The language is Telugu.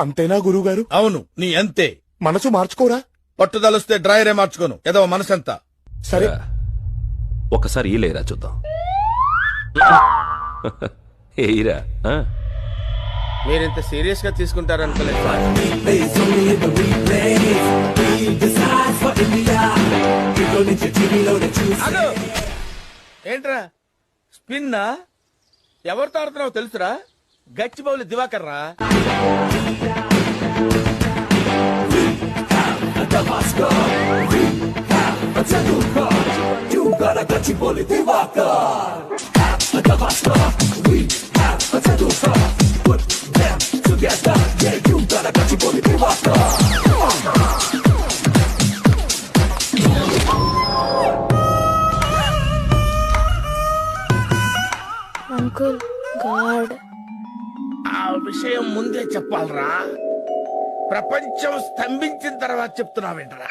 అంతేనా గురువుగారు? అవును, నీ అంతే. మనసు మార్చుకోరా? పట్టుదలొస్తే డ్రాయరే మార్చుకోను. ఏదో మనసంతా. సరే, ఒకసారి ఈ లేరా చూద్దాం. ఏయిరా మీరింత సీరియస్ గా తీసుకుంటారనుకోలేదు సార్. హలో, ఏంట్రా స్పిన్నా? ఎవరితో ఆడుతున్నావు తెలుసురా? గచ్చిబౌలి దివాకర్ రా. అంకుల్ గాడ్, ఆ విషయం ముందే చెప్పాలరా? ప్రపంచం స్తంభించిన తర్వాత చెప్తున్నావేంట్రా?